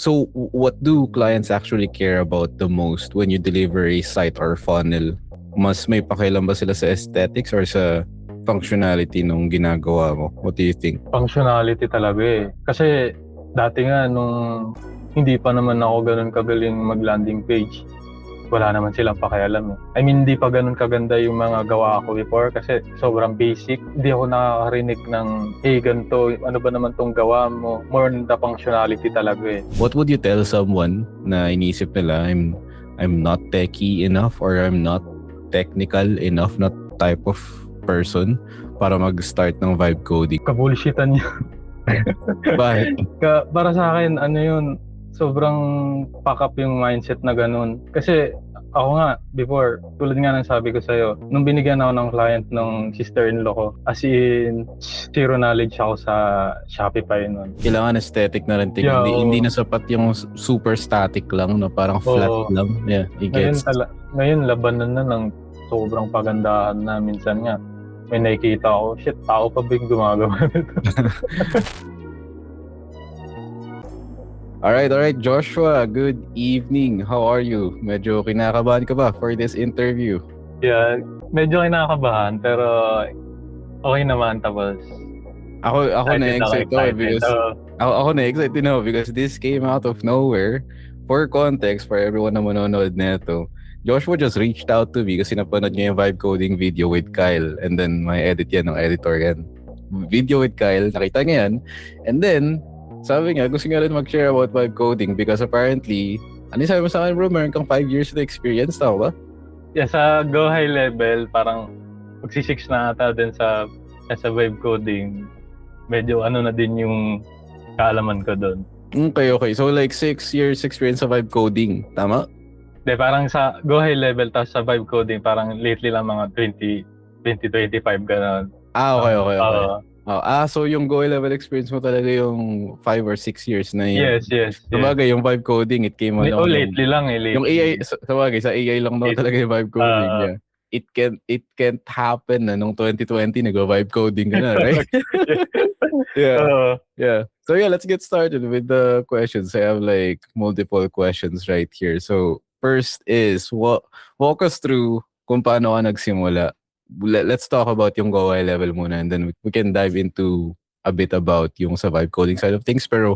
So what do clients actually care about the most when you deliver a site or funnel? Mas may pakialam ba sila sa aesthetics or sa functionality nung ginagawa mo? What do you think? Functionality talaga eh. Kasi dati nga nung hindi pa naman ako ganun kagaling mag-landing page, wala naman silang pakialam eh. I mean, hindi pa ganun kaganda yung mga gawa ko before kasi sobrang basic. Hindi ako nakakarinig ng, hey, ganito, ano ba naman tong gawa mo? More on the functionality talaga eh. What would you tell someone na inisip nila, I'm not techy enough or I'm not technical enough, not type of person para mag-start ng vibe coding? Kabullshitan niya. Bakit? Para sa akin, ano yun, sobrang pack up yung mindset na ganun. Kasi ako nga, before, tulad nga ng sabi ko sa'yo, nung binigyan ako ng client ng sister-in-law ko, as in, zero knowledge ako sa Shopify nun. Kailangan aesthetic na rin. Yeah, hindi na sapat yung super static lang, no? Parang flat lang. Yeah, it gets... Ngayon, labanan na ng sobrang pagandahan na minsan nga. May nakikita ako, shit, tao pa ba yung gumagawa nito? Alright, Joshua, good evening. How are you? Medyo kinakabahan ka ba for this interview? Yeah, medyo kinakabahan pero okay naman. Tapos ako na-excite because ako na-excite ako because this came out of nowhere. For context, for everyone na manonood neto, Joshua just reached out to me kasi napanood niya yung vibe coding video with Kyle, and then may edit yan ng editor yan. Video with Kyle, nakita niya yan, and then sabi niya, gusto niya rin mag-share about vibe coding because apparently, ano sabi mo sa akin bro, meron kang 5 years na experience, tama ba? Yeah, sa Go High level, parang magsi-6 na ata din sa vibe coding. Medyo ano na din yung kaalaman ko doon. Okay. So like 6 years experience sa vibe coding, tama? De, parang sa Go High level tapos sa vibe coding, parang lately lang mga 20-25 gano'n. Okay. So yung Go level experience mo talaga yung 5 or 6 years na yun. Yes. Sabagay, yung vibe coding, it came along. Lately lang eh. Yung AI, sabagay, sa AI lang naman talaga yung vibe coding niya. It can't happen na nung 2020 nag-vibe coding ka na, right? Yeah. So yeah, let's get started with the questions. I have like multiple questions right here. So first is, walk us through kung paano ka nagsimula. Let's talk about yung Go High level muna, and then we can dive into a bit about yung sa vibe coding side of things. Pero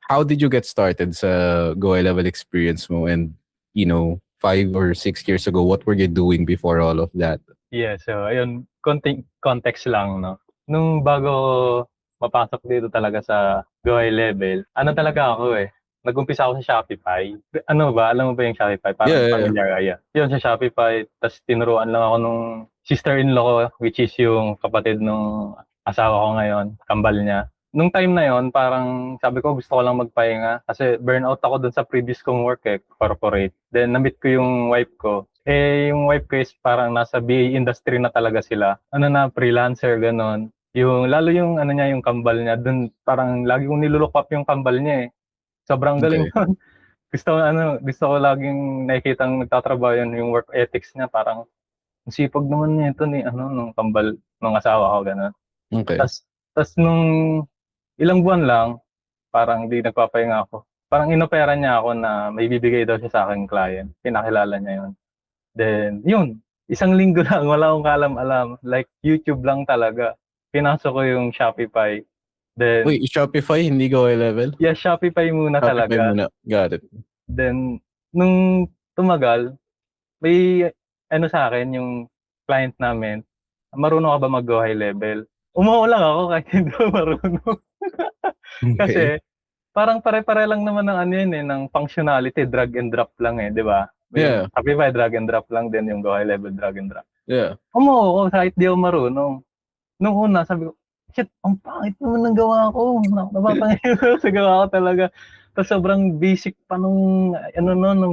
how did you get started sa Go High level experience mo, and 5 or 6 years ago, what were you doing before all of that? Yeah, so ayun, context lang, no. Nung bago mapasok dito talaga sa Go High level, ano talaga ako eh. Nag-umpisa ako sa Shopify. Ano ba? Alam mo ba yung Shopify? Parang familiar. Yeah. Yun sa Shopify. Tapos tinuruan lang ako nung sister-in-law ko, which is yung kapatid nung asawa ko ngayon, kambal niya. Nung time na yon, parang sabi ko gusto ko lang magpahinga kasi burnout ako dun sa previous kong work eh, corporate. Then na-meet ko yung wife ko. Yung wife ko is parang nasa BA industry na talaga sila. Freelancer, ganon. Lalo yung niya, yung kambal niya, dun parang lagi kong nilulook up yung kambal niya eh. Sobrang galing nun. Gusto ko laging nakikitang nagtatrabaho yun, yung work ethics niya, parang sipag naman niya ito nung kambal, nung asawa ko, gano'n. Okay. Tas nung ilang buwan lang, parang di nagpapahinga ako. Parang inopera niya ako na may bibigay daw siya sa aking client. Pinakilala niya yun. Then, yun. Isang linggo lang, wala akong kaalam-alam. Like, YouTube lang talaga. Pinasok ko yung Shopify. Then, wait, Shopify, hindi Go High level? Yeah, Shopify muna Shopify talaga. Muna. Got it. Then, nung tumagal, may sa akin, yung client namin, marunong ka ba mag-Go High level? Umuho lang ako kahit hindi ako marunong. Kasi, parang pare-pare lang naman ng yun ng functionality, drag and drop lang di ba? Yeah. Shopify, drag and drop lang din, yung Go High level, drag and drop. Yeah. Umuho ako kahit di ako marunong. Nung una, sabi ko, shit, ang pangit naman ng gawa ko. Napapangit sa gawa ko talaga. Tapos sobrang basic pa nung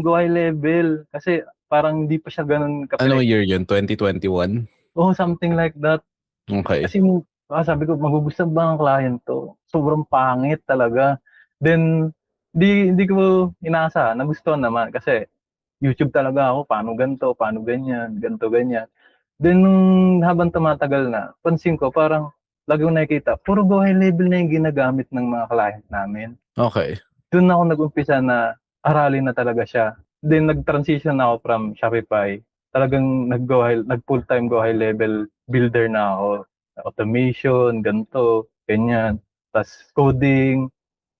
Go High level. Kasi parang hindi pa siya ganun kapit. Ano year yun? 2021? Oh, something like that. Okay. Kasi sabi ko, magugustuhan ba ang client to? Sobrang pangit talaga. Then, hindi ko inasa. Nagustuhan naman. Kasi YouTube talaga ako. Paano ganito, paano ganyan, ganito, ganyan. Then, habang tumatagal na, pansin ko, parang lagi kong nakikita, puro Go High level na yung ginagamit ng mga client namin. Okay. doon ako nag-umpisa na aralin na talaga siya. Then nag-transition ako from Shopify. Talagang nag full-time go high level builder na ako. Automation, ganito, ganyan. Tas coding.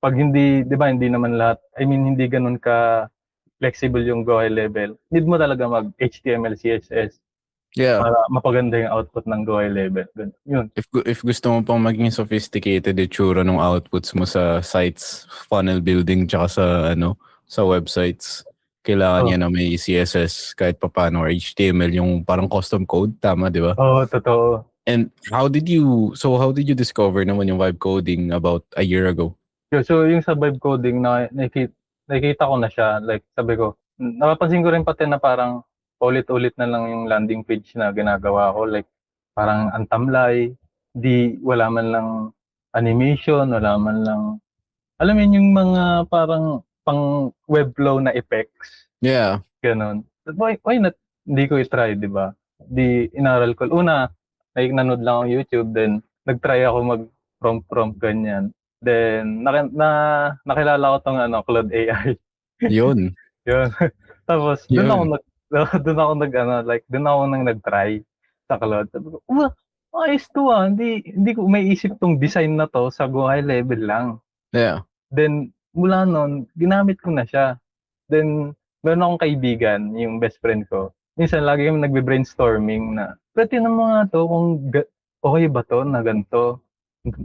Pag hindi, di ba, hindi naman lahat, I mean, hindi ganun ka flexible yung go high level. Need mo talaga mag HTML, CSS Yeah. para mapaganda yung output ng go high level. Yun. If gusto mo pang maging sophisticated itsura ng outputs mo sa sites, funnel building, tsaka sa websites, kailangan niya na may CSS kahit papaano or HTML, yung parang custom code, tama, di ba? Oo, totoo. And how did you discover naman yung vibe coding about a year ago? So yung sa vibe coding nakikita ko na siya, like sabi ko, napapansin ko rin pati na parang ulit-ulit na lang yung landing page na ginagawa ko, like parang ang tamlay, wala man lang animation, wala man lang, alam mo yun, yung mga parang pang webflow na effects. Yeah. Ganun. Why not? Hindi ko i-try, di ba? Inaral ko. Una, nanood lang ako YouTube, then nag-try ako mag-prompt ganyan. Then, nakilala ko tong Claude AI. Yun. Yun. Tapos, doon ako nag-try sa Claude. Sabi ko, ayos to hindi ko may isip tong design na to sa go high level lang. Yeah. Then, mula noon, ginamit ko na siya. Then, meron akong kaibigan, yung best friend ko. Minsan, lagi kami nagbe-brainstorming na, pwede na mga to kung okay ba to na ganito.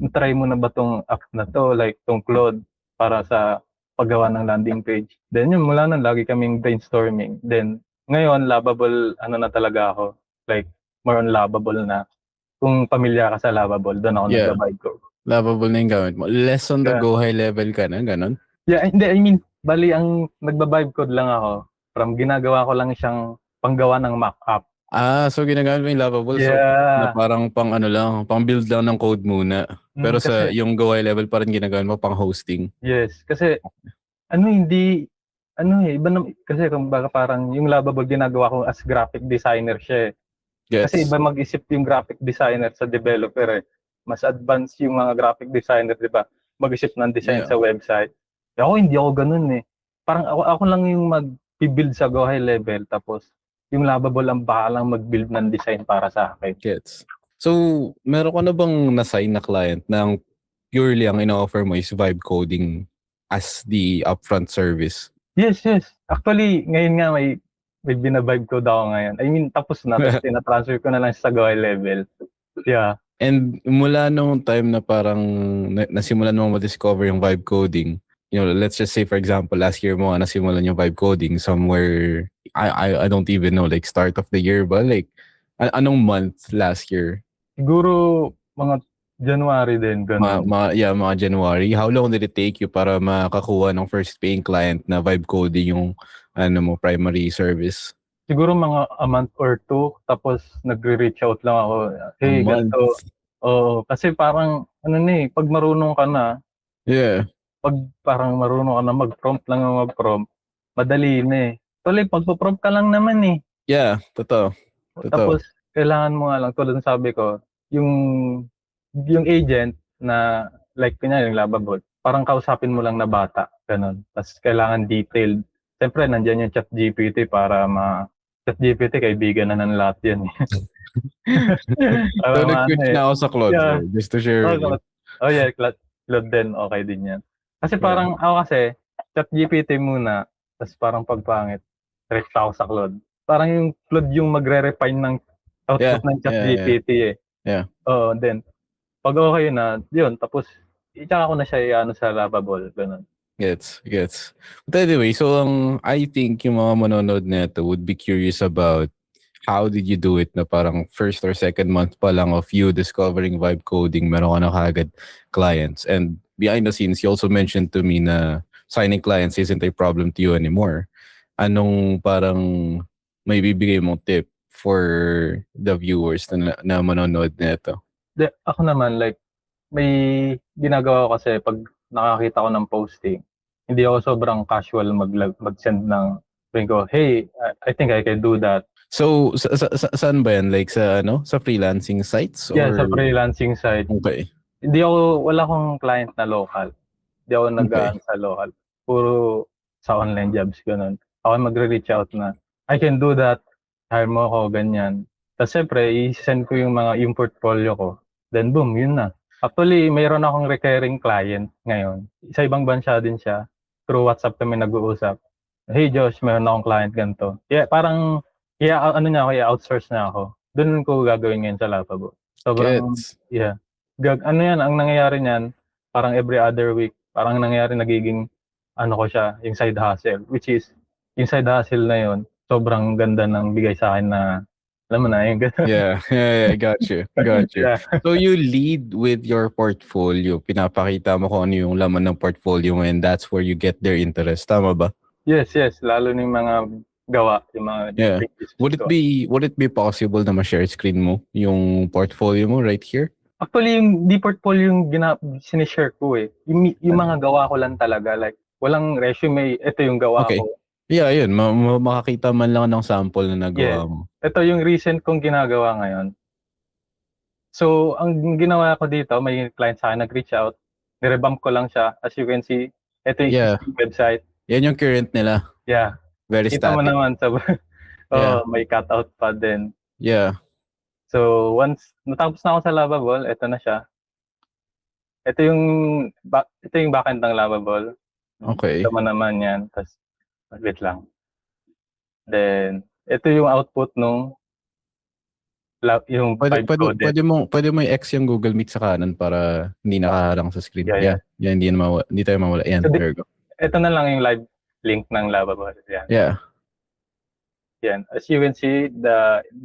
Try mo na ba tong app na to, like tong Claude, para sa paggawa ng landing page. Then yun, mula nun, lagi kaming brainstorming. Then, ngayon, Lovable, na talaga ako. Like, more on Lovable na. Kung pamilya ka sa Lovable, doon ako nag-vibe ko. Lovable na yung gamit mo. Less on the go high level ka na, ganon? Yeah, hindi, I mean, bali, ang nagba-vibe code lang ako. From ginagawa ko lang siyang panggawa ng mock app. So ginagamit mo yung Lovable, so na parang pang build lang ng code muna. Pero sa yung go high level pa rin ginagamit mo pang hosting. Yes, kasi iba na, kasi kumbaga parang yung Lovable ginagawa ko as graphic designer siya. Yes. Kasi iba mag-isip yung graphic designer sa developer. Mas advanced yung mga graphic designer, di ba? Mag-isip ng design sa website. Hindi ako ganun eh. Parang ako lang yung mag-build sa go high level, tapos yung Lovable ang bahalang mag-build ng design para sa akin. Gets. So, meron ka na bang na-sign na client na purely ang ino-offer mo is vibe coding as the upfront service? Yes. Actually, ngayon nga may bina-vibe code ako ngayon. I mean, tapos na. Tapos tina-transfer ko na lang sa go high level. Yeah. And mula nung time na parang nasimulan mo ma-discover yung vibe coding, let's just say for example, last year mo nasimulan yung vibe coding somewhere, I don't even know, like start of the year ba? Like, anong month last year? Siguro mga January din. Mga January. How long did it take you para makakuha ng first paying client na vibe coding yung primary service? Siguro mga a month or two, tapos nagre-reach out lang ako. Hey, ganito. Oo, kasi parang pag marunong ka na, pag parang marunong ka na mag-prompt, madali na eh. Tuloy, pagpo-prompt ka lang naman eh. Yeah, totoo. Tapos, kailangan mo nga lang, tulad ng sabi ko, yung agent na, like, kunyari yung Lovable, parang kausapin mo lang na bata, ganun. Tapos, kailangan detailed. Siyempre, nandiyan yung ChatGPT para ChatGPT, kaibigan na ng lahat yan. So, nag-switch na ako sa Claude, just to share with you. Oh yeah, Claude din, okay din yan. Kasi parang, ako kasi, ChatGPT muna, tapos parang pagpangit, direct ako sa Claude. Parang yung Claude yung magre-refine ng output ng ChatGPT eh. Yeah. Oo, then, pag okay na, yun, tapos, itsaka ko na siya sa Lovable, ganun. Gets. But anyway, so I think yung mga manonood nito would be curious about how did you do it na parang first or second month pa lang of you discovering vibe coding, meron ka na kagad clients. And behind the scenes, you also mentioned to me na signing clients isn't a problem to you anymore. Anong parang may bibigay mong tip for the viewers na manonood nito? Ako naman, like, may ginagawa ko kasi pag nakakita ko ng posting, hindi ako sobrang casual mag-send ng ko, hey, I think I can do that. So, saan ba yan? Like sa freelancing sites? Yeah, sa freelancing site. Okay. Wala akong client na local. Hindi ako sa local. puro sa online jobs, ganun. Ako magre-reach out na, I can do that, hire mo ako, ganyan. Tapos syempre, i-send ko yung portfolio ko. Then boom, yun na. Actually, mayroon akong recurring client ngayon. Sa ibang bansa din siya. Through WhatsApp kami nag-uusap. Hey Josh, mayroon akong client ganito. Yeah, parang, outsource na ako. Doon ko gagawin ngayon sa Lapabo. Sobrang, Gets. yeah. Ano yan, ang nangyayari niyan, parang every other week, parang nangyayari nagiging, ko siya, yung side hustle. Which is, yung side hustle na yun, sobrang ganda ng bigay sa akin na, alam mo na, yung gano'n. Yeah, got you. Yeah. So you lead with your portfolio. Pinapakita mo kung ano yung laman ng portfolio mo and that's where you get their interest. Tama ba? Yes. Lalo ng mga gawa, yung mga Yeah. pages Would ko. it be possible na ma-share screen mo yung portfolio mo right here? Actually, yung di portfolio yung sinishare ko eh. Yung mga gawa ko lang talaga. Like, walang resume. Ito yung gawa Okay. ko. Yeah, yun. Makakita man lang ng sample na nagawa mo. Ito yung recent kong ginagawa ngayon. So, ang ginawa ko dito, may client sa akin nag-reach out. Nirevamp ko lang siya. As you can see, ito yung existing website. Yan yung current nila. Yeah. Very Kita mo static. naman sa Yeah. may cutout pa din. Yeah. So, once natapos na ako sa Lovable, ito na siya. Ito yung backend ng Lovable. Okay. Ito mo naman yan. Tapos, wait lang. Then, ito yung output nung yung pwede mo i-X yung Google Meet sa kanan para hindi nakaharang sa screen. Yeah, hindi tayo mawala. Yan, so, there you go. Ito na lang yung live link ng Lovable. Yan. Yeah. Yan. As you can see,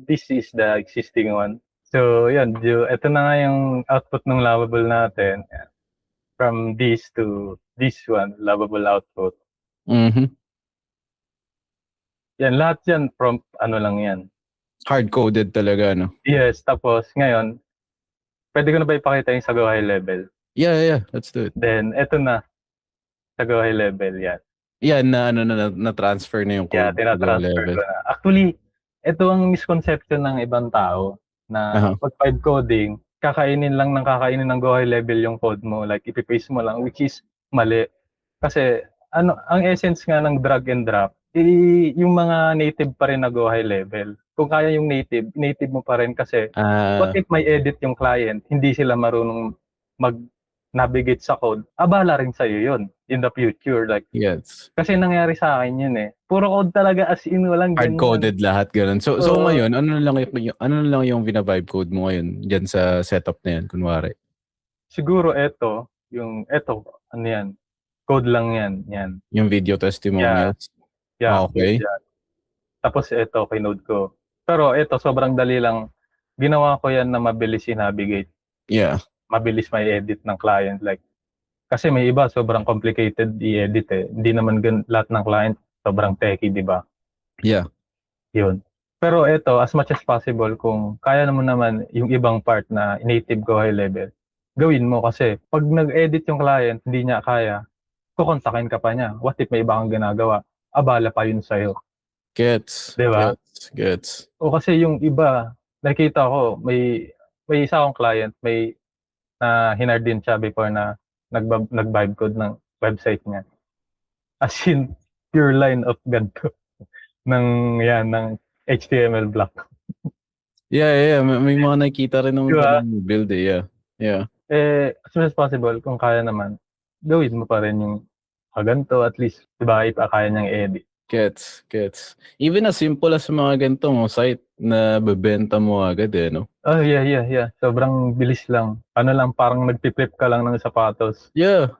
this is the existing one. So, yan. Ito na nga yung output ng Lovable natin. Yan. From this to this one, Lovable output. Mm-hmm. Yan, lahat yan from lang yan. Hard-coded talaga, no? Yes, tapos ngayon, pwede ko na ba ipakita yung sa Go High Level? Yeah. Let's do it. Then, ito na. Sa Go High Level, yan. Yan, na-transfer na yung code. Yeah, tinatransfer ko na. Actually, ito ang misconception ng ibang tao na pag vibe coding, kakainin ng Go High Level yung code mo. Like, ipipaste mo lang, which is mali. Kasi, ang essence nga ng drag and drop, yung mga native pa rin na Go High Level. Kung kaya yung native mo pa rin kasi what if may edit yung client, hindi sila marunong mag-navigate sa code, abala rin sa'yo yun in the future. Like, yes. Kasi nangyari sa akin yun eh. Puro code talaga as in walang ganyan. Hard-coded lahat, ganun. So ngayon, ano na lang yung vina-vibe code mo ngayon dyan sa setup na yan, kunwari? Siguro ano yan, code lang yan. Yung video testimonials? Yeah. Okay. Yeah. Tapos kinode ko. Pero sobrang dali lang. Ginawa ko yan na mabilis i-navigate. Yeah. Mabilis may edit ng client. Like, kasi may iba, sobrang complicated i-edit eh. Hindi naman lahat ng client sobrang techy, di ba? Yeah. Yun. Pero as much as possible, kung kaya naman yung ibang part na native Go High Level, gawin mo kasi pag nag-edit yung client, hindi niya kaya, kukontakin ka pa niya. What if may iba kang ginagawa? Abala pa yun sa'yo. Gets. Diba? Gets. O kasi yung iba, nakita ko, may isa akong client, may na hinar din siya before na nag-vibe code ng website niya. As in, pure line of ganito ng HTML block. Yeah. May mga nakita rin ng diba? build eh. Yeah. As much as possible, kung kaya naman, gawin mo pa rin yung ganito, at least, diba, kaya niyang edit. Gets. Even as simple as mga ganitong site na bebenta mo agad no? Oh, yeah. Sobrang bilis lang. Parang nagpiprep ka lang ng sapatos. Yeah.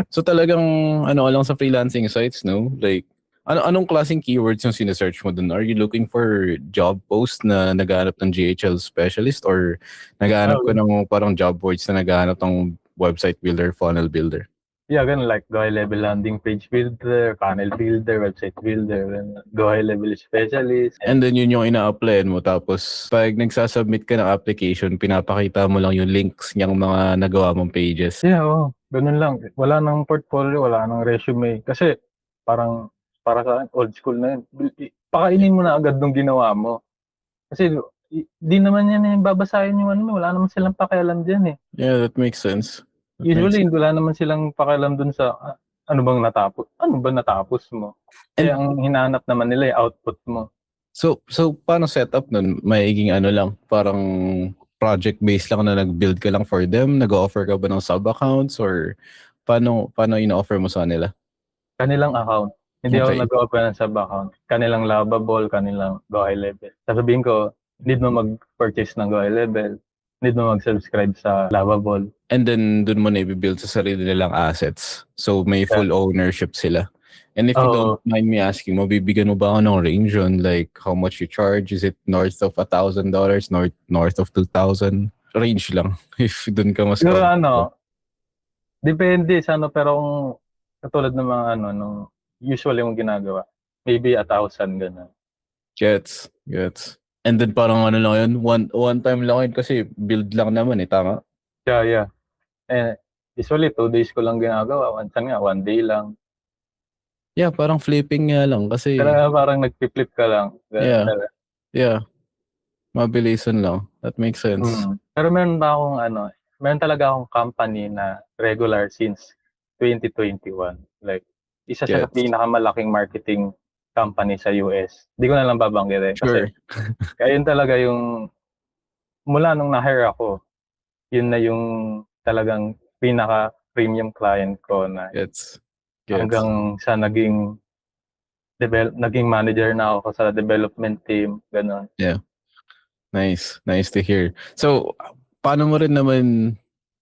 So talagang lang sa freelancing sites, no? Like, anong klaseng keywords yung sinesearch mo dun? Are you looking for job post na naghahanap ng GHL specialist or naghahanap ko ng parang job boards na naghahanap ng website builder, funnel builder? Yeah, ganun like Go High Level landing page builder, funnel builder, website builder, Go High Level specialist. And then yun yung ina-applyan mo. Tapos pag nagsasubmit ka ng application, pinapakita mo lang yung links niyang mga nagawa mong pages. Yeah, ganun lang. Wala nang portfolio, wala nang resume. Kasi parang para sa old school na yun. Pakainin mo na agad nung ginawa mo. Kasi di naman yan babasahin yung wala naman silang pakialam dyan eh. Yeah, that makes sense. Usually, wala naman silang pakialam dun sa Ano ba natapos mo? Eh, And ang hinahanap naman nila, output mo. so paano setup nun? Maiging ano lang, parang project-based lang na nag-build ka lang for them? Nag-offer ka ba ng sub-accounts or paano ina-offer mo sa nila? Kanilang account. Hindi ako Okay. nag-open ng sub-account. Kanilang Lovable, kanilang Go High Level. Sasabihin ko, need mo mag-purchase ng Go High Level. Need mo mag-subscribe sa Lovable. And then dun mo na i-build sa sarili nilang assets. So may Yeah. full ownership sila. And if you don't Oo. mind me asking, mabibigyan mo ba ako ng range on like how much you charge? Is it north of $1,000? North of 2,000? Range lang. If dun ka mas Siguro comfortable. depende sa pero kung katulad ng mga nung usually mong ginagawa, maybe 1,000 gano'n. Gets. And then parang ano lang yun, one time lang yun kasi build lang naman tama? Yeah. Eh, usually 2 days ko lang ginagawa. Minsan nga 1 day lang. Yeah, parang flipping nga lang kasi Talaga parang nagfi-flip ka lang. Ganun yeah, talaga. yeah, mabilisan lang. That makes sense. Pero meron talaga akong company na regular since 2021. Like, isa siya sa Gets. pinakamalaking marketing company sa US. Di ko na lang babanggitin kasi Sure. kaya yun talaga yung mula nung na-hire ako, yun na yung talagang pinaka-premium client ko na Gets. hanggang sa naging manager na ako sa development team, gano'n. Yeah. Nice to hear. So, paano mo rin naman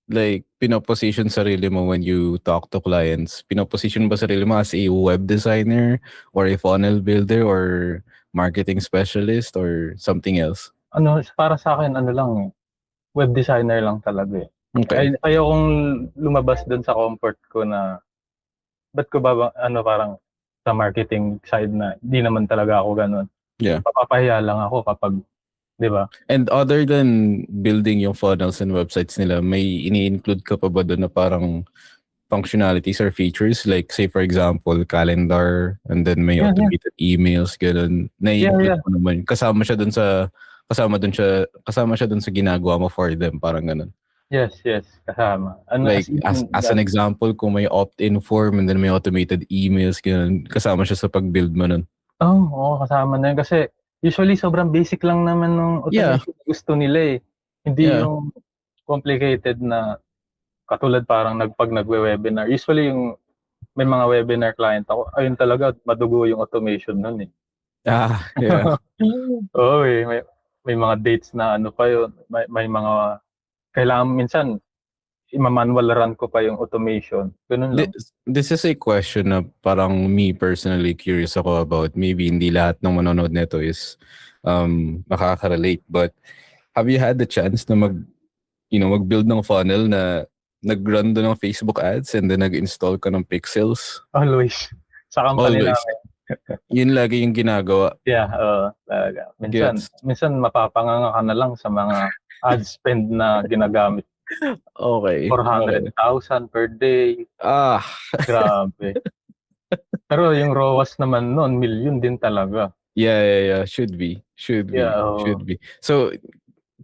like pinoposition sarili mo when you talk to clients? Pinoposition ba sarili mo as a web designer or a funnel builder or marketing specialist or something else? Para sa akin lang web designer lang talaga, eh. Okay. Ayokong lumabas dun sa comfort ko na ba't ko ba parang sa marketing side na di naman talaga ako gano'n. Yeah. Mapapahiya lang ako kapag 'di ba? And other than building yung funnels and websites nila, may ini-include ka pa ba doon na parang functionalities or features? Like say for example, calendar and then may Yeah. automated emails, ganun. Na-include Yeah. mo naman. Kasama siya doon sa ginagawa mo for them, parang ganun. Yes, kasama. Like As in as an example, kung may opt-in form and then may automated emails, ganun, kasama siya sa pag-build mo nun. oo, kasama na yun kasi usually sobrang basic lang naman nung Yeah. automation na gusto nila, eh. Hindi Yeah. yung complicated na katulad parang pag nagwe-webinar. Usually yung may mga webinar client ako, ayun talaga madugo yung automation nun, eh. Yeah. Oo, eh, may mga dates na pa yun, may mga kailangan minsan ima-manual run ko pa yung automation, gano'n lang. This is a question na parang me personally curious ako about. Maybe hindi lahat ng manonood nito is makaka-relate, but have you had the chance na mag-build ng funnel na nag-run doon ng Facebook ads and then nag-install ka ng pixels? Always. Sa company Always. namin. Yun lagi yung ginagawa. Yeah, oo, talaga. Gets. Minsan mapapanganga ka na lang sa mga ad spend na ginagamit. Okay. 400,000 per day. Grabe. Pero yung ROAS naman noon, million din talaga. Yeah. Should be. Yeah, oo. Should be. So,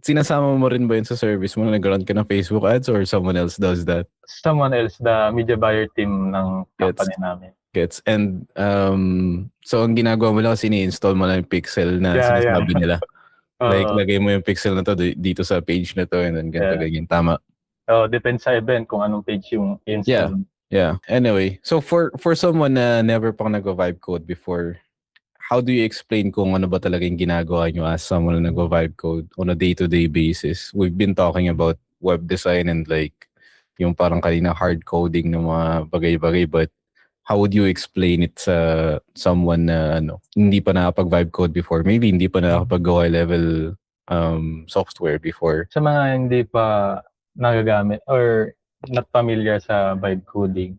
sinasama mo rin ba yun sa service mo na nag-run ka ng Facebook ads or someone else does that? Someone else, the media buyer team ng company namin. Gets. And so ang ginagawa mo lang kasi ni-install mo lang yung pixel na sinasabi nila. Like lagay mo yung pixel na to dito sa page na to and then ganyan. Tama. Depends sa event kung anong page yung install. Yeah. Anyway, so for someone na never pang nag-vibe code before, how do you explain kung ano ba talaga yung ginagawa nyo as someone na nag-vibe code on a day-to-day basis? We've been talking about web design and like yung parang kanina hard coding ng mga bagay-bagay, but how would you explain it sa someone na hindi pa nakapag-vibe code before? Maybe hindi pa nakapag-go high level software before. Sa mga hindi pa nagagamit or not familiar sa vibe coding,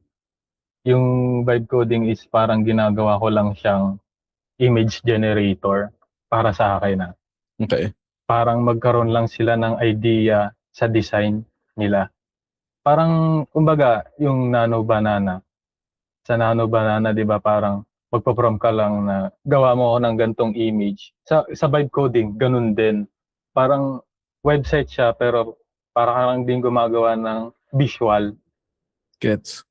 yung vibe coding is parang ginagawa ko lang siyang image generator para sa akin na. Okay. Parang magkaroon lang sila ng idea sa design nila. Parang kumbaga yung Nano Banana. Sa Nano Banana, 'di ba, parang magpo-prompt ka lang na gawa mo ako ng gantong image. Sa vibe coding, ganun din. Parang website siya pero para ka lang din gumagawa ng visual. Gets.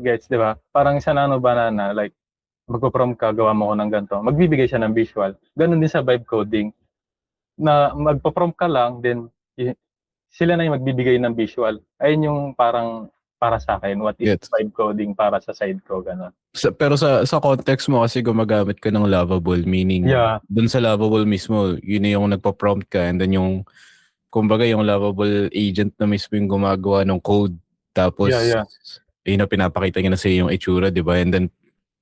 Gets, di ba? Parang isa na banana, like, magpo-prompt ka, gawa mo ko ng ganito. Magbibigay siya ng visual. Ganun din sa vibe coding. Na magpo-prompt ka lang, then sila na yung magbibigay ng visual. Ayun yung parang para sa akin, what is Gets. vibe coding para sa side ko, ganun. Pero sa context mo kasi gumagamit ka ng Lovable, meaning Yeah. dun sa Lovable mismo, yun yung nagpa-prompt ka, and then yung kumbaga yung Lovable agent na mismo yung gumagawa ng code, tapos Yeah. yun na pinapakita niya na sa yung itsura, di ba? And then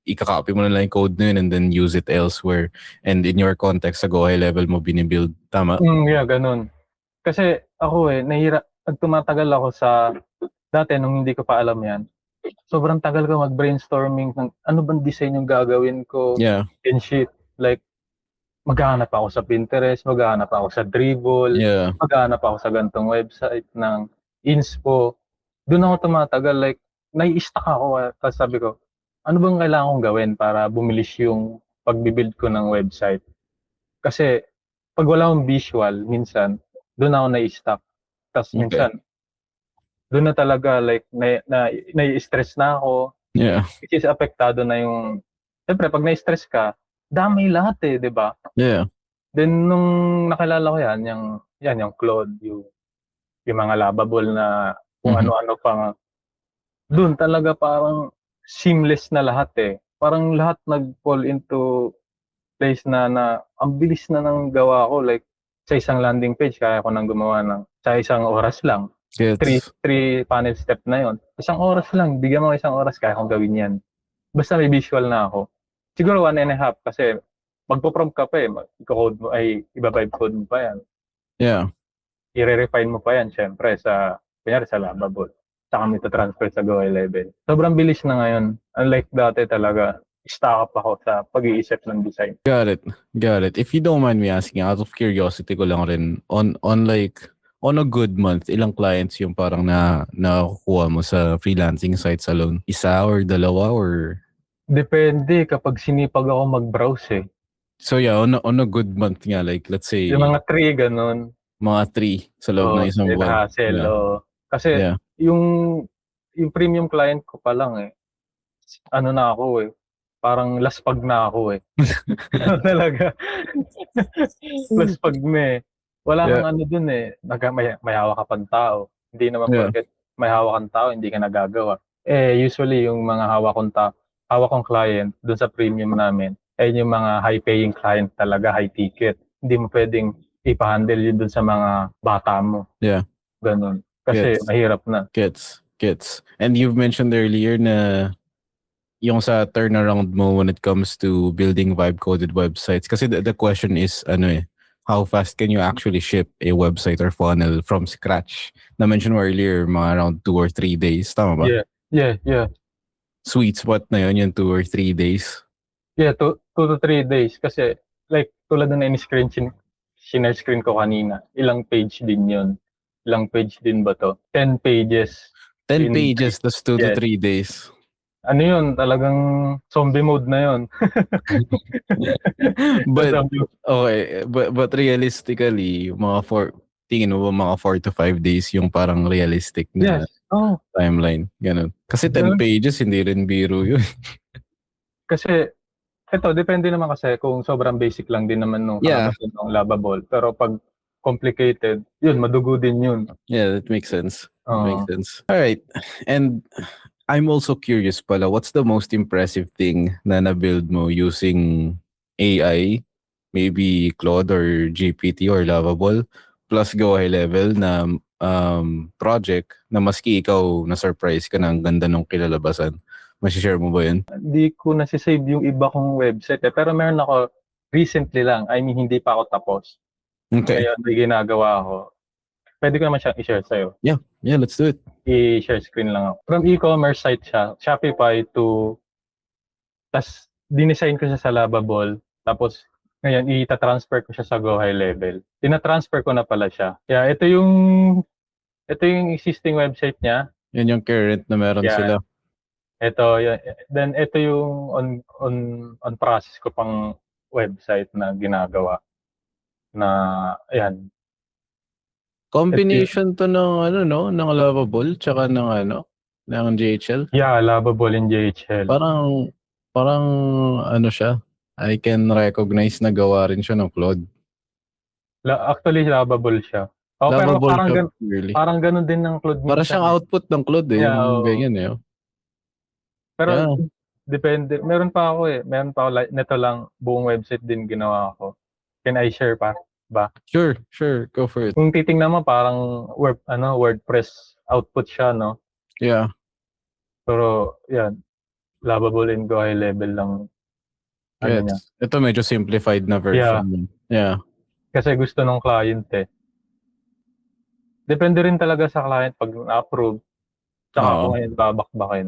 ika-copy mo na lang yung code na yun and then use it elsewhere. And in your context, sa Go High level mo binibuild. Tama? Yeah, ganun. Kasi ako pag tumatagal ako dati nung hindi ko pa alam yan, sobrang tagal ko mag-brainstorming ng ano bang design yung gagawin ko, Yeah. and shit. Like, maghahanap ako sa Pinterest, maghahanap ako sa Dribbble, Yeah. maghahanap ako sa gantong website ng inspo. Doon ako tumatagal, like, nai-stuck ako. Tapos sabi ko, ano bang kailangan kong gawin para bumilis yung pagbibuild ko ng website? Kasi, pag wala akong visual, minsan, doon ako nai-stuck. Tapos Okay. minsan, doon na talaga, like, nai-stress na ako. Yeah. Which is apektado na yung, siyempre, pag na-stress ka, damay lahat di ba? Yeah. Then, nung nakilala ko yung Claude, yung mga Lovable na kung ano-ano pang, doon talaga parang seamless na lahat Parang lahat nag-fall into place na ang bilis na ng gawa ko. Like, sa isang landing page, kaya ko nang gumawa sa isang oras lang. Three panel step na yon. Isang oras lang, bigyan mo isang oras, kaya kong gawin yan. Basta may visual na ako. Siguro 1.5 kasi magpo-prompt ka pa i-code mo, iba-vibe code mo pa yan. Yeah. I-refine mo pa yan, syempre, kunyari sa Lovable. Saka mo ito-transfer sa Go High level. Sobrang bilis na ngayon. Unlike dati talaga, stuck up ako sa pag-iisip ng design. Got it. If you don't mind me asking, out of curiosity ko lang rin, on a good month, ilang clients yung parang nakukuha mo sa freelancing sites alone? Isa or dalawa or? Depende kapag sinipag ako mag-browse So yeah, on a good month nga, like let's say yung mga 3 ganun. Mga 3 sa loob ng isang buwan. Yeah. Kasi yung premium client ko pa lang ano na ako parang laspag na ako talaga. Laspag na Wala kang ano dun may hawak ka pang tao. Hindi naman porket may hawak kang tao, hindi ka nagagawa. Usually yung mga hawak kong client dun sa premium namin, yung mga high-paying client talaga, high ticket. Hindi mo pwedeng ipa-handle yun dun sa mga bata mo. Yeah. Ganun. Kasi mahirap na. Gets. And you've mentioned earlier na yung sa turnaround mo when it comes to building vibe-coded websites. Kasi the question is, how fast can you actually ship a website or funnel from scratch? Na-mention mo earlier, mga around 2 or 3 days. Tama ba? Yeah. Sweet spot na yun, yung 2 or 3 days? Yeah, 2 to 3 days. Kasi, like, tulad na sinare-screen ko kanina, ilang page din yun. Ilang page din ba to? 10 pages. 10 pages, that's 2 to 3 days. Ano yun, talagang zombie mode na yun. but realistically, tingin mo ba mga 4 to 5 days yung parang realistic na timeline? Ganun. Kasi 10 pages, hindi rin biro yun. Kasi, depende naman kasi kung sobrang basic lang din naman nung kalabasan ng Lovable. Pero pag complicated, yun, madugo din yun. Yeah, that makes sense. Makes sense. Alright. And I'm also curious pala, what's the most impressive thing na na-build mo using AI, maybe Claude or GPT or Lovable, plus Go High level na project na maski ikaw na-surprise ka na ang ganda nung kilalabasan? Masishare mo ba yun? Hindi ko nasisave yung iba kong website pero meron ako recently lang. I mean, hindi pa ako tapos. Okay. Kaya may ginagawa ako. Pwede ko naman siyang i-share sa'yo. Yeah, let's do it. I-share screen lang ako. From e-commerce site siya, Shopify tas dinesign ko siya sa Lovable. Tapos ngayon, ita-transfer ko siya sa Go High level. Tina-transfer ko na pala siya. Kaya ito yung existing website niya. Yan yung current na meron sila. Then ito yung on process ko pang website na ginagawa. Na, combination to ng ng Lovable tsaka ng ng JHL? Yeah, lovable in JHL. Parang ano siya, I can recognize na gawa rin siya ng Claude. Actually, lovable siya. Pero Lovable siya, really. parang ganun din ng Claude Para minsan. siyang output ng Claude Yeah, yung oo. ganyan eh. Pero Yeah. depende. Meron pa ako neto lang, buong website din ginawa ko. Can I share pa ba? Sure, go for it. Kung titingnan mo, parang WordPress output siya, no? Yeah. Pero, yan, lovable and go high level lang. Ano niya. Ito medyo simplified na version. Yeah. Kasi gusto ng client eh. Depende rin talaga sa client pag na-approve. Tsaka ako ngayon babakbakin.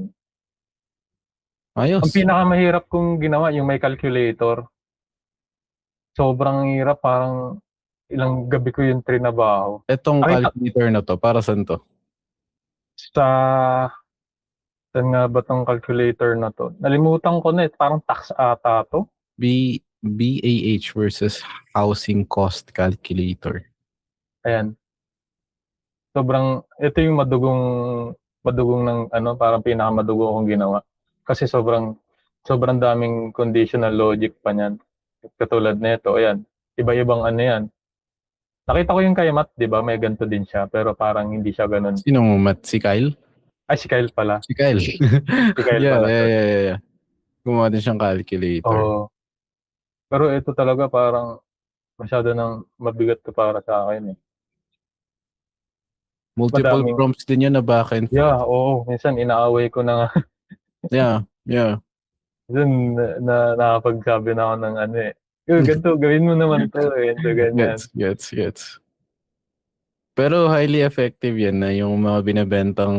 Ayos. Ang pinakamahirap kong ginawa, yung may calculator. Sobrang hirap, parang ilang gabi ko yung trinabaho. Itong calculator na to, para saan to? Saan nga ba tong calculator na to? Nalimutan ko na eh. Parang tax ata to. BAH versus Housing Cost Calculator. Ayan. Ito yung madugong ng parang pinakamadugong kong ginawa. Kasi sobrang daming conditional logic pa niyan. Katulad nito, ayan. Iba-ibang yan. Nakita ko yung kay Matt, di ba? May ganito din siya, pero parang hindi siya ganun. Sinong Matt? Si Kyle? Ay, si Kyle pala. Si Kyle. Si Kyle pala. Yeah. Gumawa din siyang calculator. Oo. Pero ito talaga parang masyado nang mabigat to para sa akin eh. Multiple prompts din yun na back and forth. Yeah, oo. Minsan inaaway ko na nga. Yeah. Minsan nakapagsabi na ako ng ganito, gawin mo naman to eh. So, ganyan. Gets. Pero highly effective yan na yung mga binibentang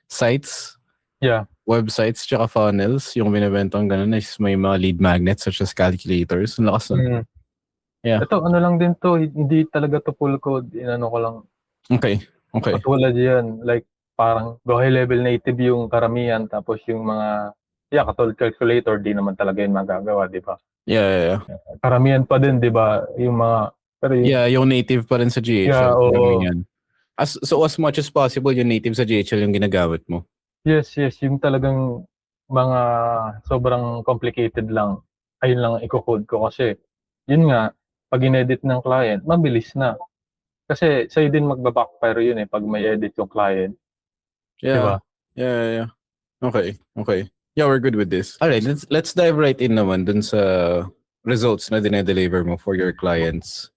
sites. Yeah. Websites tsaka funnels. Yung binibentang ganun is may mga lead magnets such as calculators. Ang lakas na. Yeah. Ito, lang din to. Hindi talaga to full code. Inano ko lang. Okay. Katulad yan. Like, parang go high level native yung karamihan. Tapos yung mga, katulad calculator, di naman talaga yun magagawa, di ba? Yeah. Karamihan pa din, di ba? Yung mga, yung native pa rin sa GHL. Yeah, oo. So as much as possible, yung native sa GHL yung ginagamit mo? Yes. Yung talagang mga sobrang complicated lang. Ayun lang i-code ko kasi, yun nga, pag in-edit ng client, mabilis na. Kasi sa'yo din magbabackfire yun pag may edit yung client. Yeah. Diba? Yeah. Okay. Yeah, we're good with this. Alright, let's dive right in naman dun sa results na dinedeliver mo for your clients.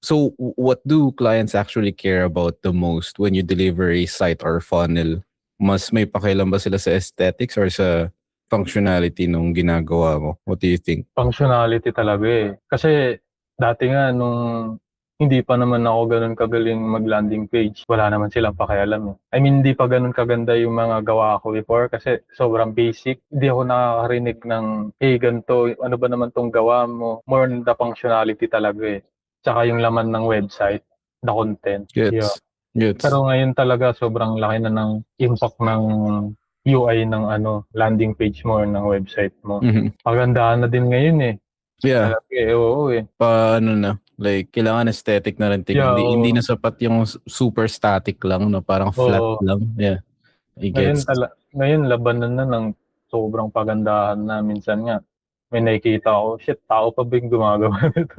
So what do clients actually care about the most when you deliver a site or funnel? Mas may pakialam ba sila sa aesthetics or sa functionality nung ginagawa mo? What do you think? Functionality talaga eh. Kasi dati nga nung hindi pa naman ako ganun kagaling mag-landing page, wala naman silang pakialam eh. I mean, hindi pa ganun kaganda yung mga gawa ko before kasi sobrang basic. Hindi ako nakakarinig ng, hey, ganito, ano ba naman tong gawa mo? More on the functionality talaga eh. Tsaka yung laman ng website, the content. Gets. Pero ngayon talaga sobrang laki na ng impact ng UI ng landing page mo ng website mo. Pagandaan na din ngayon eh. Yeah. Oo eh. Paano na? Like, kailangan aesthetic na rin tingnan. Hindi na sapat yung super static lang, no? Parang flat lang. Yeah. Ngayon, labanan na ng sobrang pagandahan na. Minsan nga, may nakikita ako, shit, tao pa ba yung gumagawa nito?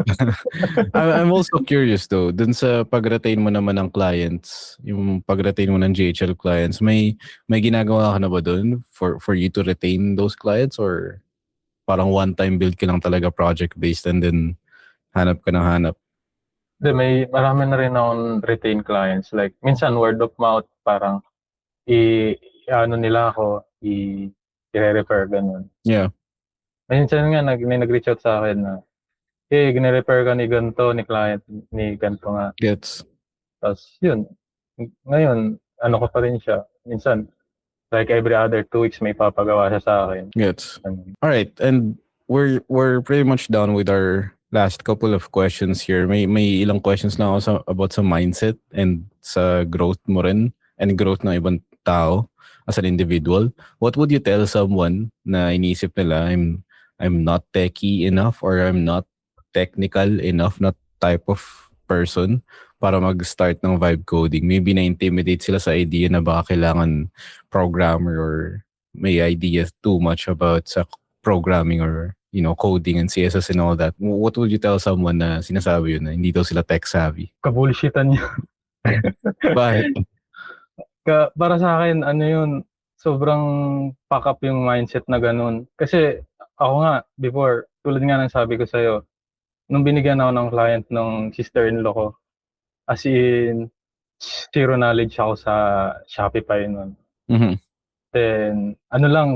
I'm also curious though, dun sa pag-retain mo naman ng clients, yung pag-retain mo ng GHL clients, may ginagawa ka na ba dun for you to retain those clients or parang one-time build ka lang talaga project-based and then hanap ka ng hanap? Marami na rin akong retain clients. Like, minsan word of mouth, parang nila ako, i-refer, ganun. Yeah. Minsan nga, may nag-reach out sa akin na, hey, gine-refer ka ni ganito, ni client, ni ganito nga. Gets. Tapos, yun. Ngayon, ko pa rin siya. Minsan, like every other 2 weeks may papagawa siya sa akin. Gets. All right, and we're pretty much done with our last couple of questions here. May ilang questions lang ako about sa mindset and sa growth mo rin and growth ng ibang tao as an individual. What would you tell someone na iniisip nila I'm not techy enough or I'm not technical enough, not type of person, para mag-start ng vibe coding. Maybe na-intimidate sila sa idea na baka kailangan programmer or may idea too much about sa programming or coding and CSS and all that. What would you tell someone na sinasabi yun na hindi daw sila tech savvy? Kabulshitan niya. Bakit? Para sa akin, sobrang pack up yung mindset na ganun. Kasi ako nga, before, tulad nga ng sabi ko sa'yo, nung binigyan ako ng client ng sister-in-law ko, as in, zero knowledge ako sa Shopify nun. Mm-hmm. Then,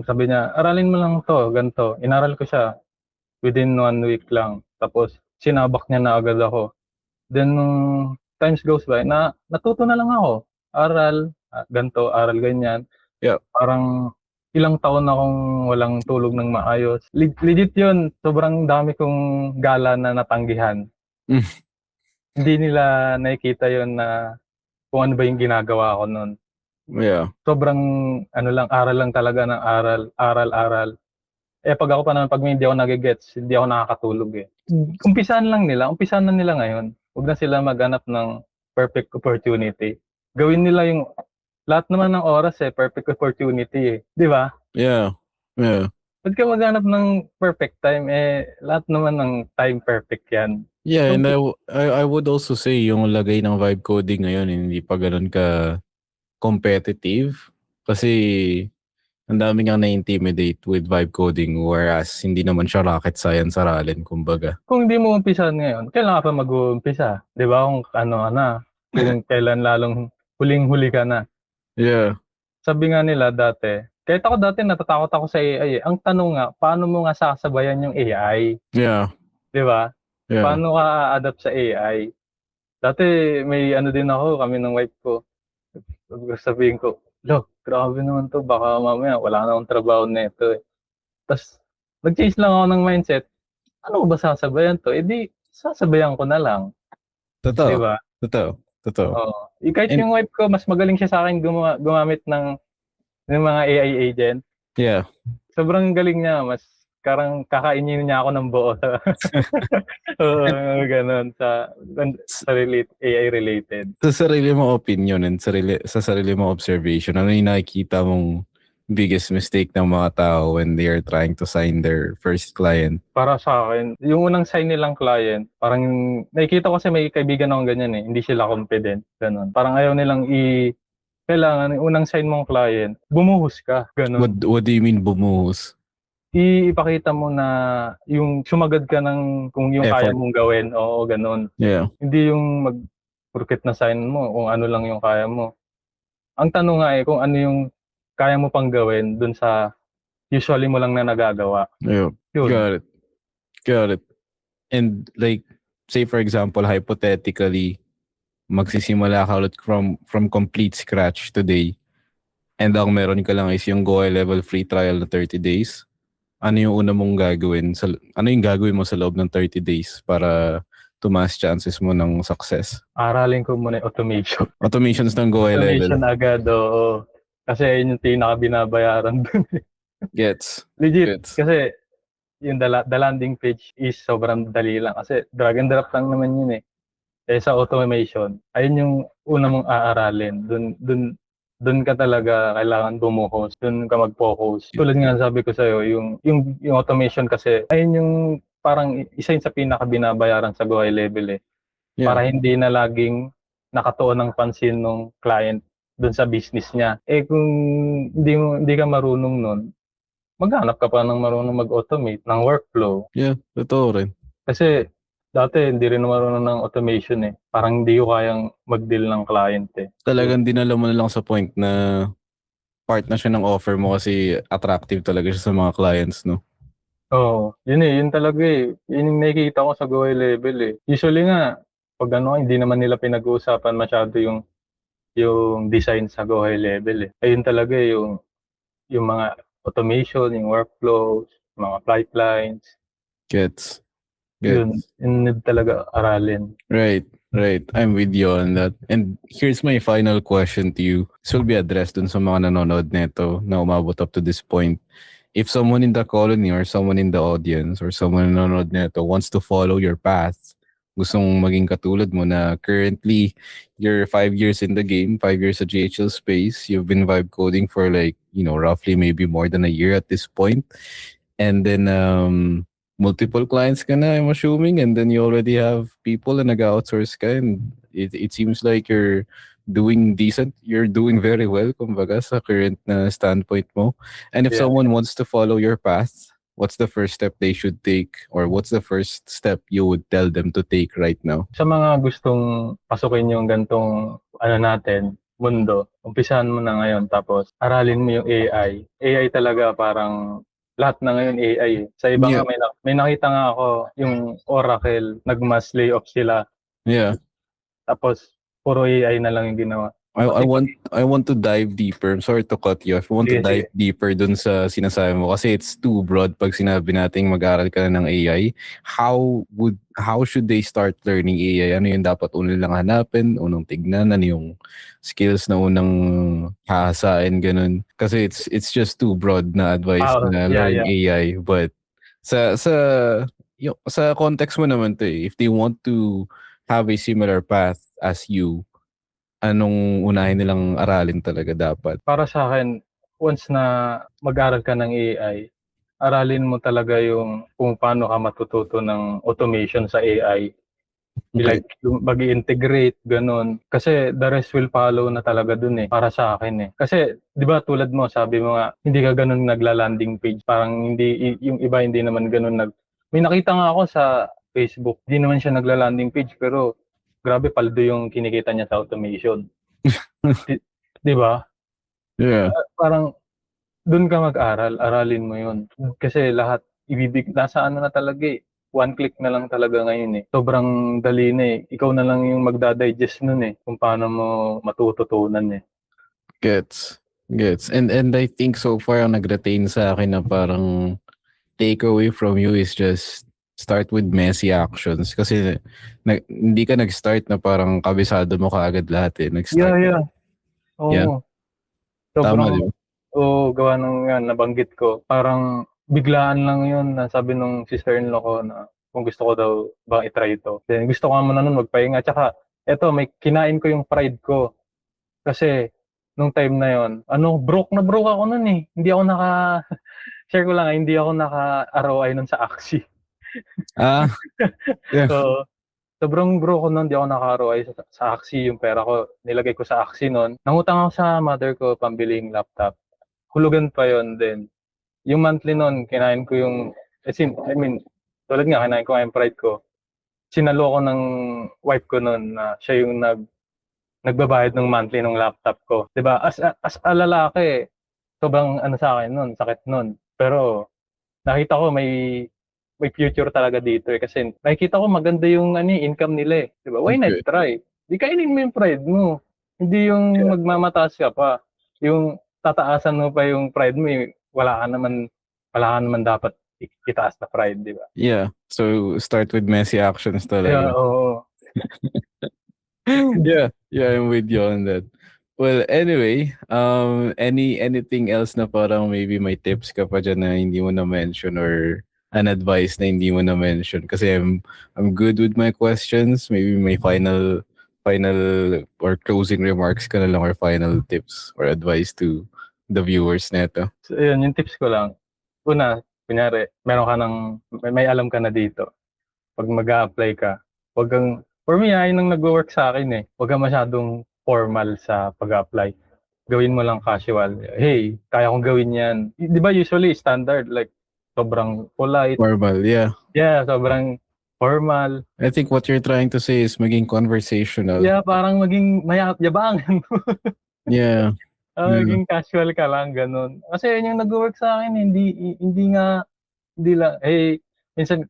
sabi niya, aralin mo lang to, ganito. Inaral ko siya within 1 week lang. Tapos, sinabak niya na agad ako. Then, nung times goes by, natuto na lang ako. Aral, ganito, aral ganyan. Yeah. Parang ilang taon akong walang tulog ng maayos. Legit yun, sobrang dami kong gala na natanggihan. Hindi nila nakikita yun na kung ano ba yung ginagawa ko nun. Yeah. Sobrang aral lang talaga ng aral. Pag ako pa naman, pag hindi ako nagigets, hindi ako nakakatulog eh. Umpisahan na nila ngayon. Huwag na sila maghanap ng perfect opportunity. Gawin nila yung lahat naman ng oras perfect opportunity eh. Di ba? Yeah. Ba't ka maghanap ng perfect time lahat naman ng time perfect yan. Yeah, and I would also say yung lagay ng vibe coding ngayon hindi pa ganoon ka competitive kasi ang dami nga na-intimidate with vibe coding whereas hindi naman siya rocket science aralin kumbaga. Kung hindi mo umpisahan ngayon, kailan ka pa mag-uumpisa? Di ba? Kung kung kailan lalong huling-huli ka na. Yeah. Sabi nga nila dati, kahit ako dati natatakot ako sa AI. Ang tanong nga, paano mo nga sasabayan yung AI? Yeah. Di ba? Yeah. Paano ka adapt sa AI? Dati may din ako, kami ng wife ko. Sabihin ko, grabe naman to, baka mamaya wala na akong trabaho nito eh. Tapos, nag-change lang ako ng mindset, ano ba sasabayan to? Di, sasabayan ko na lang. Totoo. Diba? Totoo. Kahit yung wife ko, mas magaling siya sa akin gumamit ng mga AI agent. Yeah. Sobrang galing niya, mas karang kakainin niya ako ng buo. Oo, ganun. Sa AI related. Sa sarili mong opinion and sa sarili mong observation, ano yung nakikita mong biggest mistake ng mga tao when they are trying to sign their first client? Para sa akin, yung unang sign nilang client, parang nakikita ko kasi may kaibigan akong ganyan eh. Hindi sila confident. Ganun. Parang ayaw nilang kailangan, yung unang sign mong client, bumuhos ka. Ganun. What do you mean bumuhos? Ipakita mo na yung sumagad ka ng kung yung effort. Kaya mong gawin. Oo, ganun. Yeah. Hindi yung mag-purkit na sign mo kung ano lang yung kaya mo. Ang tanong nga kung ano yung kaya mo pang gawin dun sa usually mo lang na nagagawa. Yeah. Yun. Got it. And like, say for example, hypothetically, magsisimula ka ulit from complete scratch today and ang meron ka lang is yung Go level free trial na 30 days. Ano yung una mong gagawin? Ano yung gagawin mo sa loob ng 30 days para tumaas chances mo ng success? Aralin ko muna yung automation. Automations ng Go level. Automation agad, oo. Kasi yun yung pinaka-binabayaran dun. Gets. Legit. Kasi yung the landing page is sobrang dali lang. Kasi drag and drop lang naman yun eh. Sa automation, ayun yung una mong aaralin. Dun ka talaga kailangan bumuhos, dun ka mag-focus. Tulad nga sabi ko sa'yo, yung automation kasi, ayun yung parang isa yun sa pinaka-binabayaran sa Go High level eh. Yeah. Para hindi na laging nakatuon ng pansin ng client dun sa business niya. Kung hindi ka marunong nun, maghanap ka pa ng marunong mag-automate ng workflow. Yeah, totoo rin. Kasi dati hindi rin marunong ng automation eh. Parang hindi ko kayang mag-deal ng client eh. Talagang dinala mo na lang sa point na part na siya ng offer mo kasi attractive talaga siya sa mga clients, no? Oo. Yun eh. Yun talaga eh. Yun yung nakikita ko sa Go High level eh. Usually nga, pag hindi naman nila pinag-uusapan masyado yung design sa Go High level eh. Ayun talaga eh, yung mga automation, yung workflows, mga pipelines. Gets. Yun need talaga aralin. Right. I'm with you on that. And here's my final question to you. This will be addressed dun sa mga nanonood neto na umabot up to this point. If someone in the colony or someone in the audience or someone nanonood neto wants to follow your path, gustong maging katulad mo na currently you're 5 years in the game, 5 years sa GHL space. You've been vibe coding for like, roughly maybe more than a year at this point. And then multiple clients ka na, I'm assuming, and then you already have people na nag-outsource ka, and it seems like you're doing decent. You're doing very well, kumbaga, sa current na standpoint mo. And if Yeah. someone wants to follow your path, what's the first step they should take, or what's the first step you would tell them to take right now? Sa mga gustong pasukin yung gantong mundo, umpisahan mo na ngayon tapos aralin mo yung AI. AI talaga parang lahat na ngayon AI. Sa iba Yeah. nga may nakita nga ako yung Oracle, nag-mass layoff sila. Yeah. Tapos puro AI na lang yung ginawa. I want to dive deeper. I'm sorry to cut you off. I want to dive deeper dun sa sinasabi mo kasi it's too broad pag sinabi nating mag-aral ka na ng AI. How should they start learning AI? Ano yung dapat unang lang hanapin, unang tignan, ano yung skills na unang hahasain, ganun. Kasi it's just too broad na advice na learn AI. But sa context mo naman to if they want to have a similar path as you, anong unahin nilang aralin talaga dapat? Para sa akin, once na mag-aral ka ng AI, aralin mo talaga yung kung paano ka matututo ng automation sa AI. Okay. Like, mag-i-integrate, ganun. Kasi the rest will follow na talaga dun para sa akin Kasi, di ba tulad mo, sabi mo nga, hindi ka ganun nagla-landing page. Parang hindi, yung iba hindi naman ganun May nakita nga ako sa Facebook, hindi naman siya nagla-landing page, pero grabe paldo yung kinikita niya sa automation. Di ba? Yeah. Parang doon ka mag-aral, aralin mo yun. Kasi lahat nasa na talaga one click na lang talaga ngayon Sobrang dali na Ikaw na lang yung magda-digest nun kung paano mo matututunan Gets. And I think so far ang nag-retain sa akin na parang takeaway from you is just start with messy actions kasi hindi ka nag-start na parang kabisado mo kaagad lahat nag-start. Yeah. Oo. Yeah. Tama, di ba? Oo, gawa nung yan, nabanggit ko. Parang biglaan lang yun na sabi nung sister-in-law ko na kung gusto ko daw bang itry ito. Then gusto ko muna nun magpahinga. Tsaka eto, may kinain ko yung pride ko. Kasi nung time na yon, broke ako nun Hindi ako share ko lang hindi ako naka-ROI nun sa Axie. Yeah. So, sobrang broke ko nun, hindi ako naka-ROI sa Axie. Yung pera ko, nilagay ko sa Axie nun. Nangutang ako sa mother ko pambiling laptop. Hulugan pa yon din. Yung monthly nun, kinain ko yung, tulad nga, kinain ko yung pride ko. Sinalo ko ng wife ko nun na siya yung nagbabayad ng monthly ng laptop ko. Diba? As a lalaki, sobrang sa akin nun, sakit nun. Pero nakita ko may future talaga dito kasi nakikita ko maganda yung income nila Diba? Why not try? Di kainin mo yung pride mo. Hindi yung magmamataas ka pa. Yung tataasan mo pa yung pride mo wala ka naman dapat itaas na pride, di ba? Yeah. So start with messy actions talaga. Yeah, oo. Yeah, I'm with you on that. Well, anyway, anything else na parang maybe may tips ka pa dyan na hindi mo na mention or an advice na hindi mo na mention? Kasi I'm good with my questions. Maybe may final or closing remarks ka na lang or final tips or advice to the viewers neto. So, yun, yung tips ko lang. Una, kunyari, may alam ka na dito. Pag mag-a-apply ka, for me, yun ang nag-work sa akin Huwag kang masyadong formal sa pag-apply. Gawin mo lang casual. Hey, kaya kong gawin yan. Di ba usually standard, like, sobrang polite. Formal, yeah. Yeah, sobrang formal. I think what you're trying to say is maging conversational. Yeah, parang maging yabangan. Yeah. Maging casual ka lang, ganun. Kasi yun yung nag-work sa akin, hindi lang, minsan,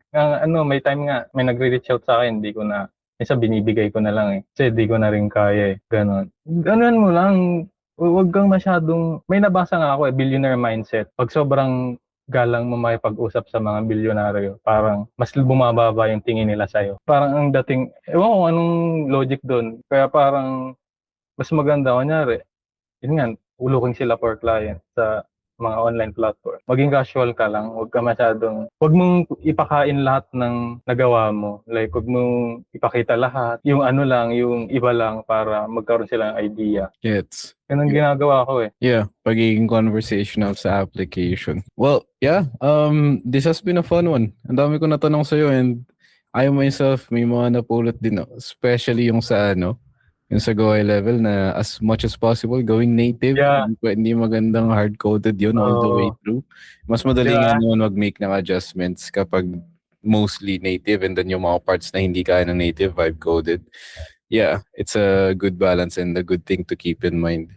may time nga, may nagre-reach out sa akin, minsan binibigay ko na lang kasi di ko na rin kaya ganun. Ganun mo lang, huwag kang masyadong, may nabasa nga ako billionaire mindset. Pag sobrang galang mo makipag-usap sa mga bilyonaryo, parang mas bumababa yung tingin nila sa'yo. Parang ang dating, ewan ko anong logic doon, kaya parang mas maganda, kunyari, yun nga, uluking sila for client sa mga online platform. Maging casual ka lang, huwag mong ipakain lahat ng nagawa mo. Like, huwag mong ipakita lahat. Yung ano lang, yung iba lang para magkaroon sila ng idea. Gets. Ganun ginagawa ko eh. Yeah, pagiging conversational sa application. Well, yeah, this has been a fun one. Ang dami ko natanong sa'yo and I myself may mga napulot din, especially yung sa yung sa GUI level na as much as possible going native. Yeah. Hindi magandang hard-coded yun all the way through. Mas madali nga naman mag-make ng adjustments kapag mostly native and then yung mga parts na hindi kaya ng native vibe-coded. Yeah, it's a good balance and a good thing to keep in mind.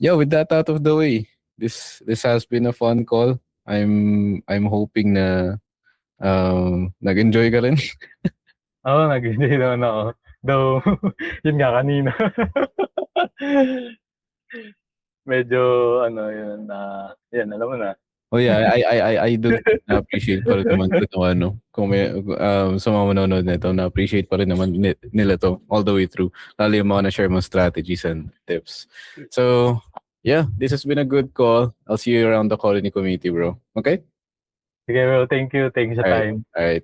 Yeah, with that out of the way, this has been a fun call. I'm hoping na nag-enjoy ka rin. Oo, nag-enjoy naman ako. Though, yun nga kanina. Medyo, yun, yan, alam mo na. Oh yeah, I do appreciate pa rin naman to kung may sa mga manonood nito, na-appreciate pa rin naman nila to all the way through. Lalo yung mga na-share mo strategies and tips. So, yeah, this has been a good call. I'll see you around the colony community, bro. Okay? Sige bro, thank you sa time. All right.